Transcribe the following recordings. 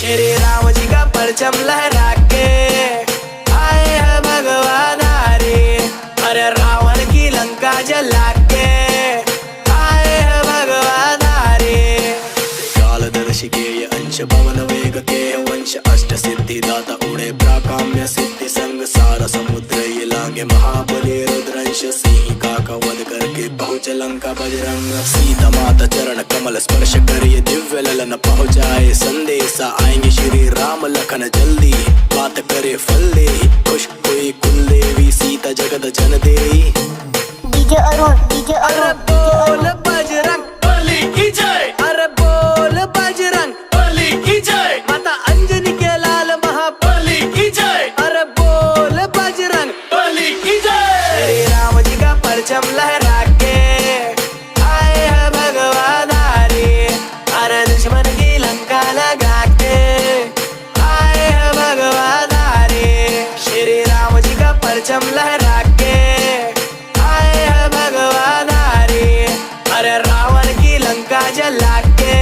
श्री राम जी का परचम लहरा के आए हैं भगवान हरे। अरे रावण की लंका जला के आए हैं भगवान हरे। कालदर्शी के ये अंश पवन वेग के वंश अष्ट सिद्धि दाता उड़े प्राकाम्य सिद्धि संग सारा समुद्र ये लागे महाबली रुद्रंश। सिंहिका का वध करके पहुँच लंका बजरंग। सीता माता चरण कमल स्पर्श कर ये दिव्य ललन पहुँचाए संदेशा। आएंगे श्री राम लखन जल्दी बात करे फल दे। खुश हुई कुल देवी सीता जगत जन देई। डीजे अरुण बोल बजरंग बली की जय। अरे बोल बजरंग बली की जय। माता अंजनी के लाल महाबली की जय। अरे बोल बजरंग बली की जय। श्री राम जी का परचम लहरा के आए हैं भगवान हरे। अरे दुश्मन की लंका लगा के आए हैं भगवान हरे। श्री राम जी का परचम लहरा के आए हैं भगवान हरे। अरे रावण की लंका जला के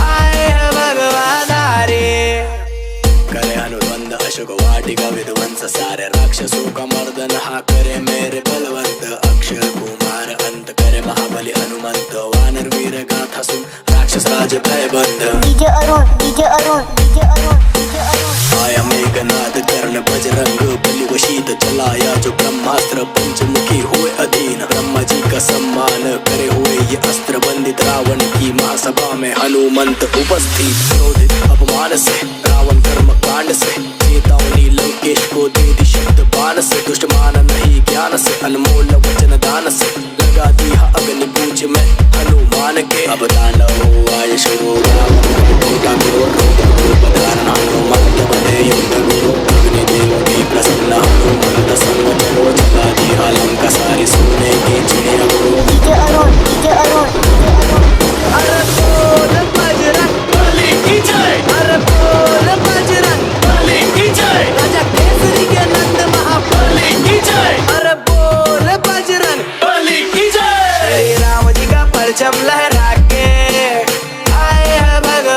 आए हैं भगवान हरे। करे हनुमंत अशोक वाटिका विध्वंस सारे राक्षसों का मर्दन। हा करे मेरे बलवंत अक्षय कुमार अंत करे महाबली हनुमंत। वानर वीर गाथा सुन राक्षस राज भय बंध। डीजे अरुण आया मेघनाद कर्ण बजरंग बलि वशीत चलाया जो ब्रह्मास्त्र पंचमुखी हुए अधीन। ब्रह्मा जी का सम्मान करे हुए ये अस्त्र बंदित रावण की महासभा में हनुमंत उपस्थित। क्रोधित अपमान से रावण कर्म कांड से चेतावनी लंकेश को दे दी शब्द बाण से। दुष्ट मान नहीं ज्ञान से अनमोल वचन दान से लगा दी अग्नि पूज में हनुमान के। अब दानव आय शुरू हनुमंत बने युद्ध गुरु अग्नि देव की प्रसन्न। हनुमंत संग चलो चला दी लंका सारी सोने की चिड़िया गुरु। डीजे अरुण अरे बोल बजरंग बली की जय। अरे बोल बजरंग बली की जय। राजा केसरी के नंद महाबली की जय। अरे बोल बजरंग बली की जय। श्री राम जी का परचम लहरा के आए हैं भगवान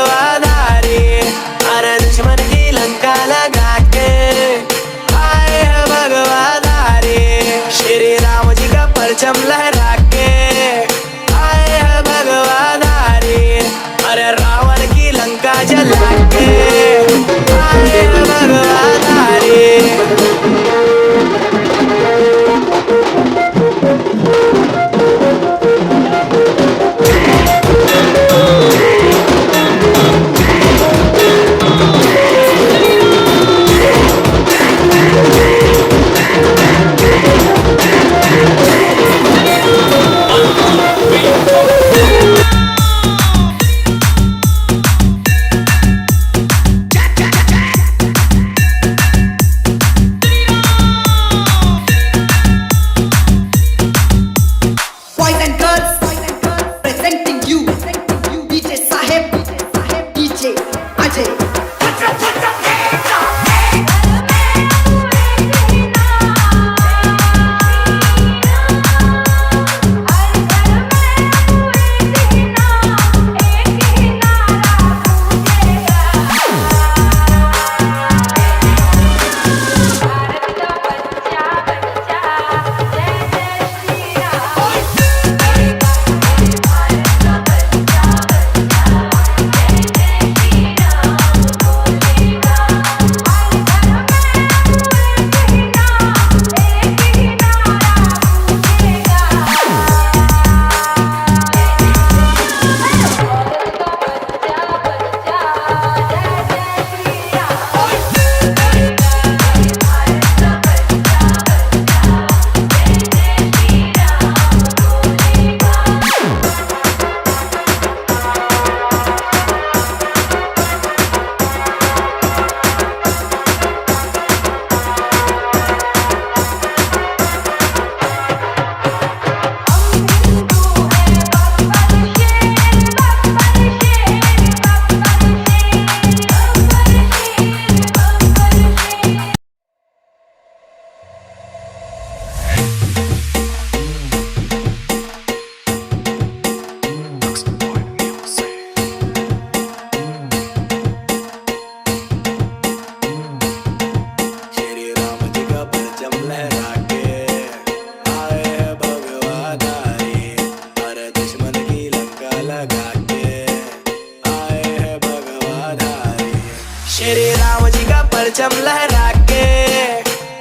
श्री राम जी का परचम लहरा के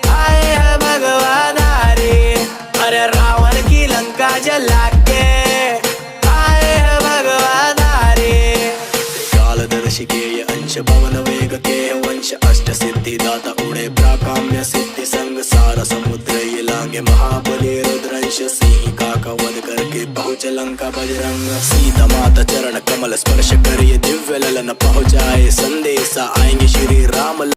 आए हैं भगवान हरे। अरे रावण की लंका जला के आए हैं भगवान हरे। कालदर्शी के ये अंश भवन वेग के वंश अष्ट सिद्धि दाता उड़े प्राकाम्य सिद्धि संग सारा समुद्र ये लांगे महाबली रुद्रंश। सिंह का वध करके पहुँच लंका बजरंग। सीता माता चरण कमल स्पर्श करिए दिव्य ललन पहुँचाए संदेशा आएंगे Shri Ram.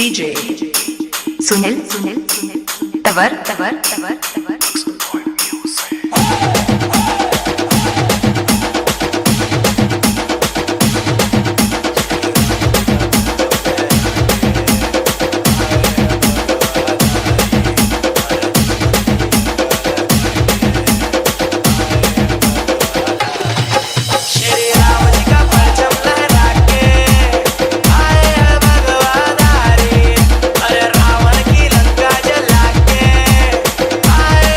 DJ Sunil Tavar Shri Ram ji का परचम लहरा के आए हैं भगवाधारी। अरे रावण की लंका जला के आए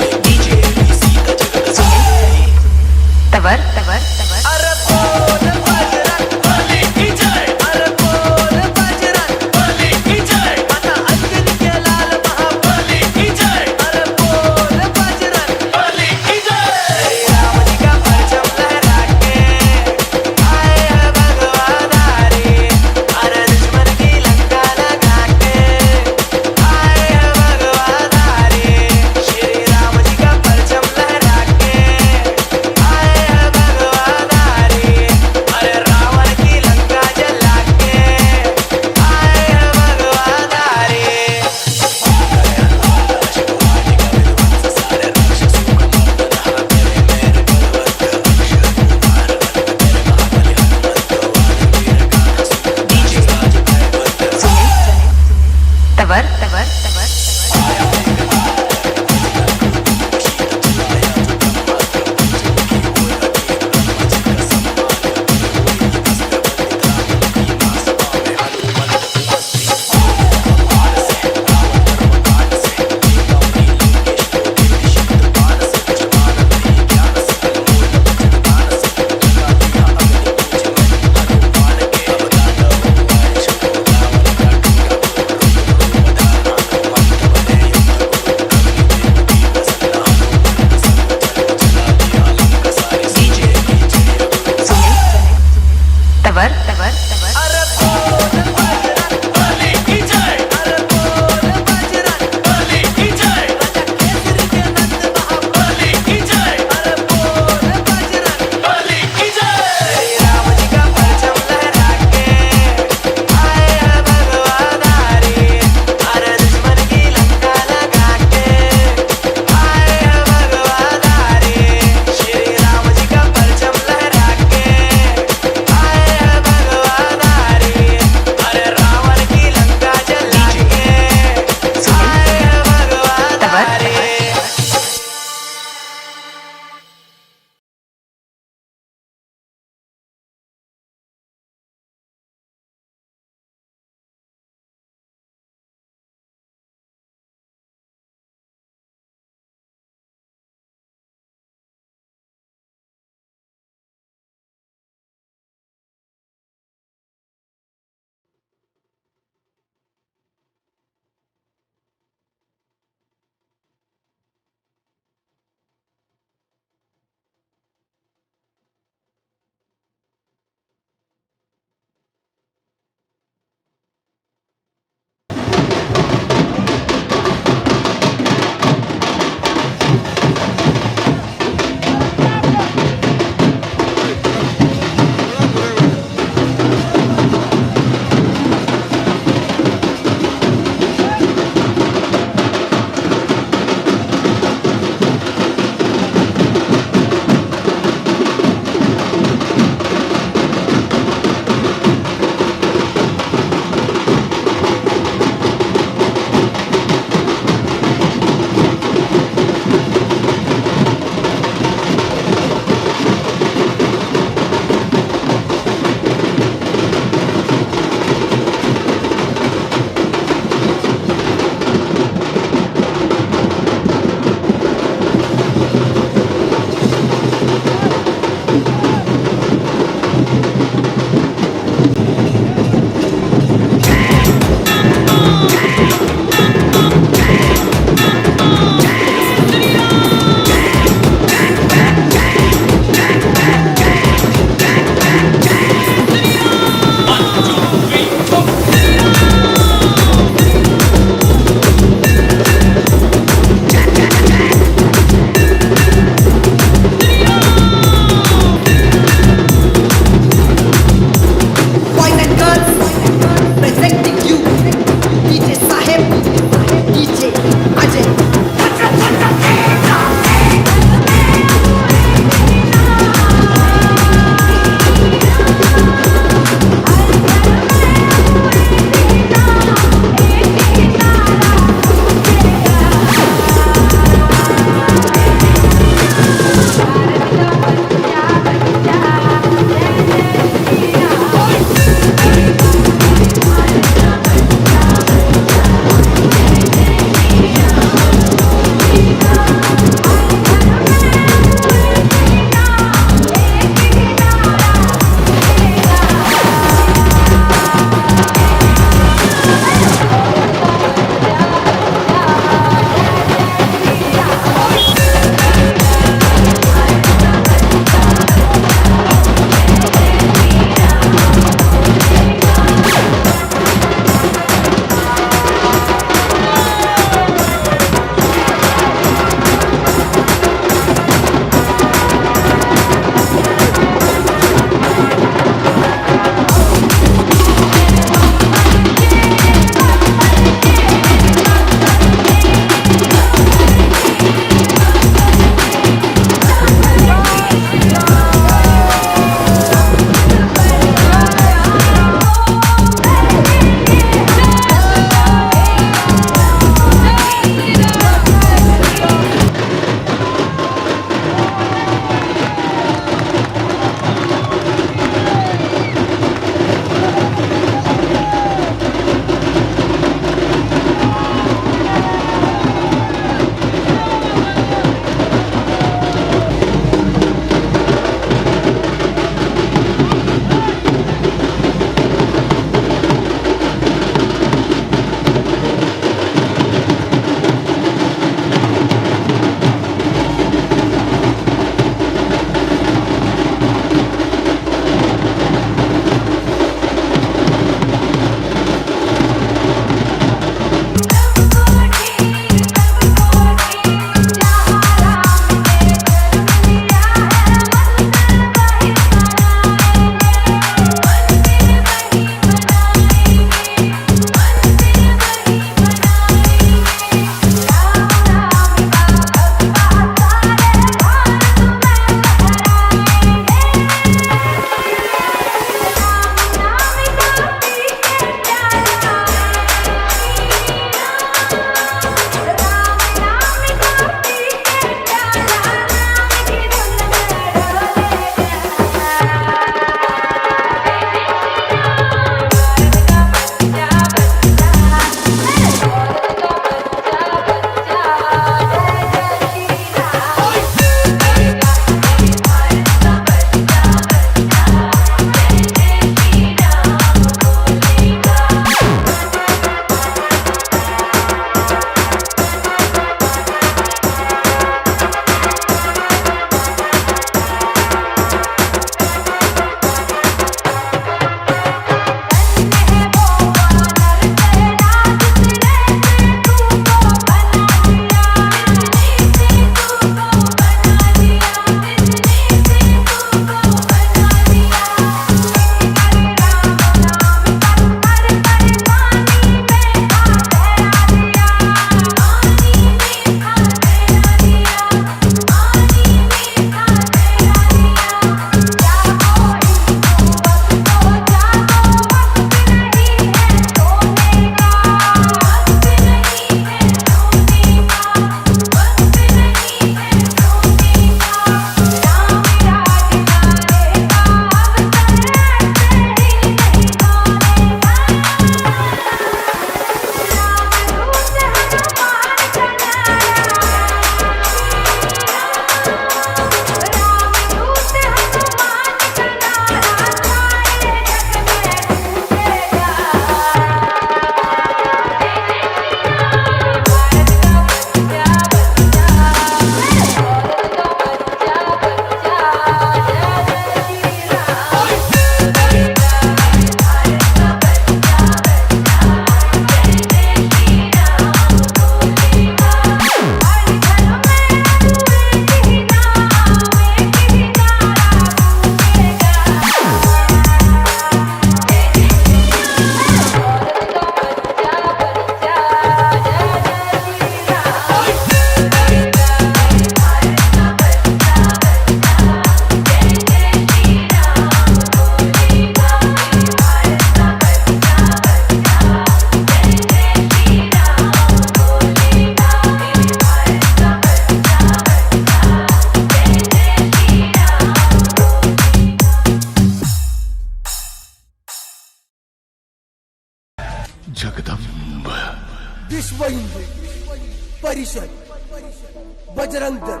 परिषद बजरंग दल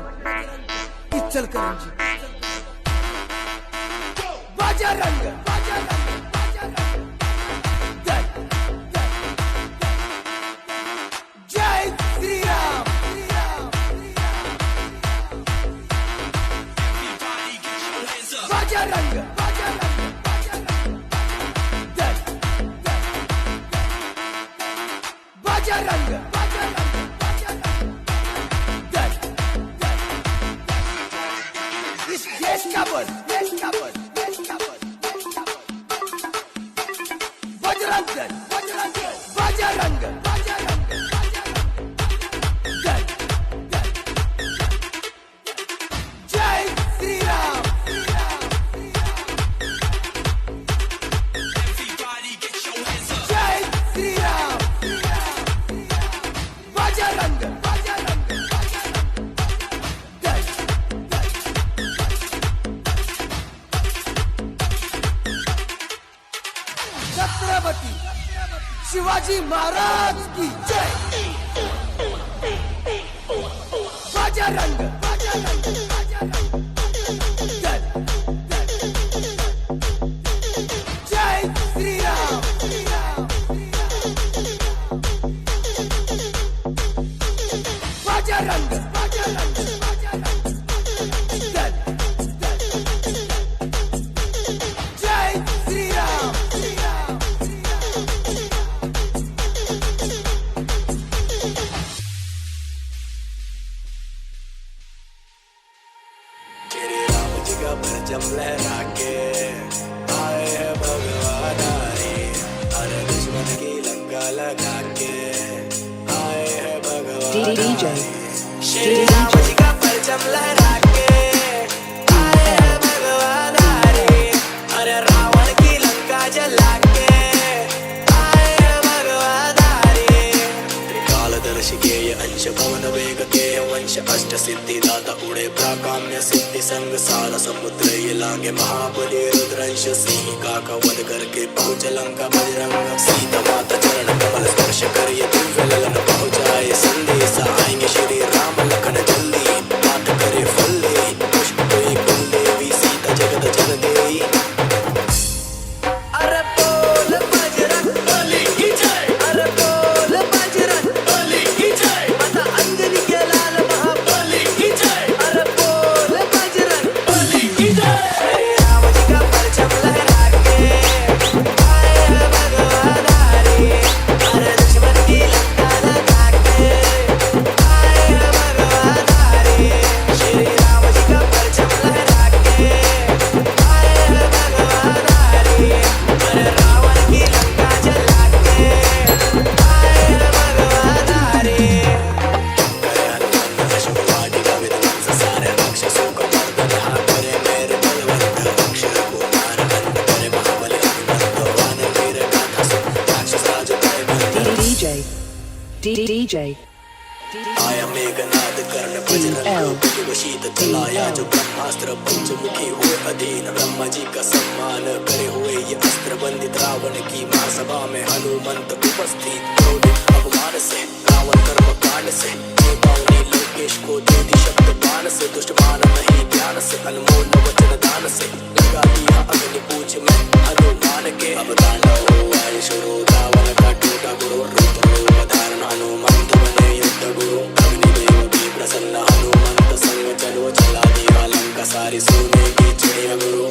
इचलकरंजी बजरंग दल जय श्री राम बजरंग दल बजरंग दल इस देश का बल बजरंग दल बजरंग दल जय श्री राम जय श्री राम बजरंग दल छत्रपति शिवाजी महाराज की जय बजरंग दल जय श्री राम बजरंग दल जय श्री राम श्री राम जी का परचम लहरा के आए हैं भगवान हरे हर दुश्मन की लंका लगा के आए हैं भगवान हरे। श्री राम जी का परचम लहरा के आए हैं भगवान हरे हर रावण की लंका जला के आए हैं भगवान हरे। त्रिकालदर्शी के ये अंश पवन वेग के वंश अष्ट सिद्धि दाता उड़े प्राकाम्य सिद्धि संग सारा समुद्र ये लांगे महाबली रुद्रंश सिंह का वध करके पहुंच लंका बजरंग सीता माता चरण कमल स्पर्श कर ये दिव्य ललन पहुंचाए संदेश आएंगे श्री राम लखन जल्दी बात करे फल्ले पुष्प कोई कुल देवी सीता जगत जन देवी। अरे बोल बजरंग बली की जय अरे बोल बजरंग बली की जय माता अंजनी के लाल महाबली की जय अरे बोल बजरंग बली की जय। श्री राम जी का परचम लहरा के आए हैं भगवान हरे हर दुश्मन की लंका लगा के आए हैं भगवान हरे। श्री राम जी का परचम लहरा के आए हैं भगवान हरे हर रावण की लंका जला के आए हैं भगवान हरे। करे हनुमान अश्ववादी का विध्वंस सारे राक्षसों का मर्दन हाँ करे मेरे बलवंत अक्षर कुमार अंत करे महाबली हनुमंत वानर वीर गाथा सुन राक्षस राज करे बंद। DJ आया मेघनाद कर्ण बजरंग शीत चलाया जो ब्रह्मास्त्र पंचमुखी हुए अधीन ब्रह्मा जी का सम्मान करे हुए ये अस्त्र बंदित रावण की महासभा में हनुमंत उपस्थित क्रोधित अभिमान से रावण कर्म कांड से ये पावनी लंकेश को दे दी शब्द बाण से दुष्ट मान नहीं ज्ञान से अनमोल वचन दान से लगा दिया अग्नि पूछ में हनुमान के अब दानव हुआ ये शुरू रावण का टूटा गुरु रूप धारण हनुमंत बने युद्ध गुरु अग्निदेव भी प्रसन्न हनुमंत संग चलो चला दिया लंका सारी सोने की चिड़िया गुरु।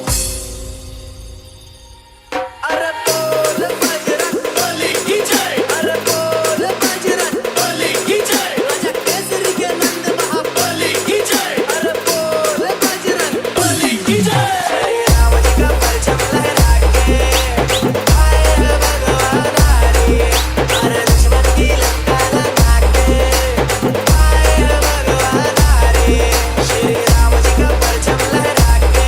अरे बोल बजरंग बली की जय अरे बोल बजरंग बली की जय राजा केसरी के नंद महाबली की जय अरे बोल बजरंग बली की जय। श्री राम जी का परचम लहरा के आए हैं भगवान हरे हर दुश्मन की लंका लगा के आए हैं भगवान हरे। श्री राम जी का परचम लहरा के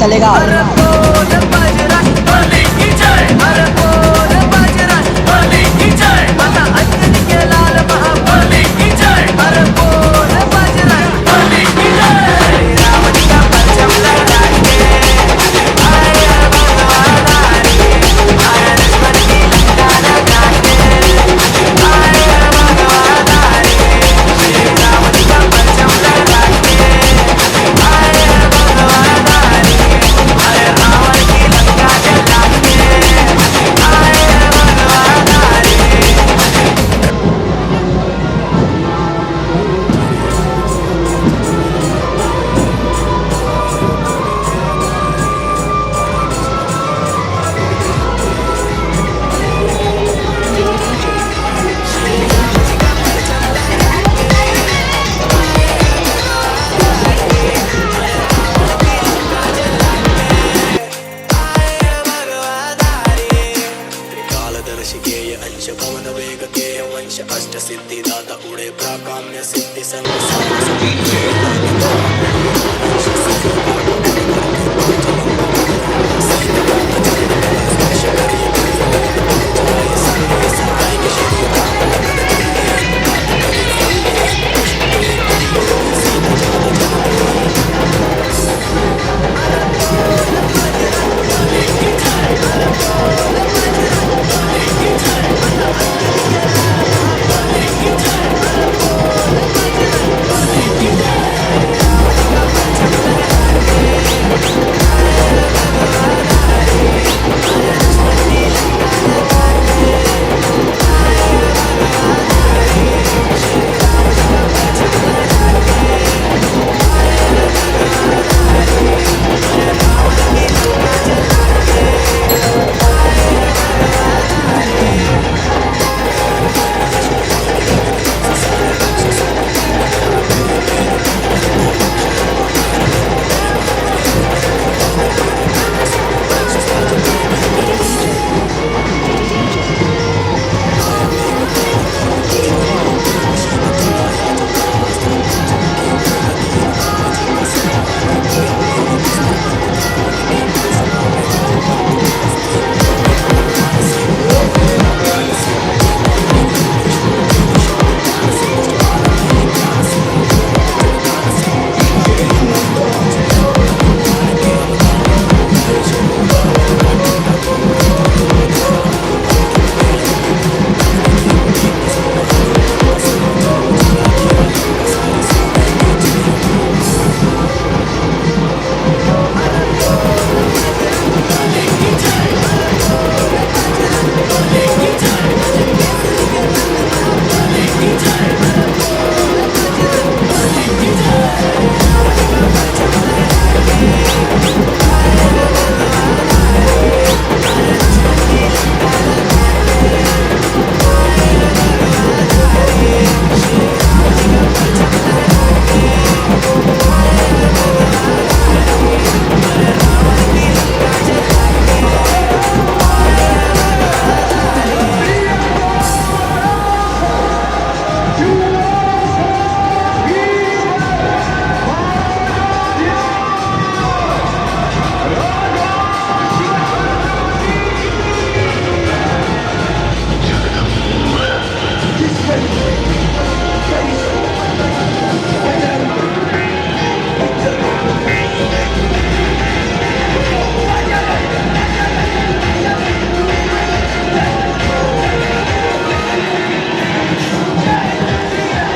चलेगा। अरे बोल बजरंग बली की जय, अरे बोल बजरंग बली की जय, माता अंजनी के लाल महाबली की जय, अरे बोल बजरंग बली की जय। रावण का परचम लहरा के आए हैं भगवान, आए दुश्मन की लंका लगा के आए हैं भगवान। रावण का परचम लहरा के आए हैं भगवान, अरे रावण की लंका जला के आए हैं भगवान। कालदर्शिकेय अंश पवन वेग केय वंश अष्ट सिद्धिदाता उडे प्राकाम्य सिद्धि संग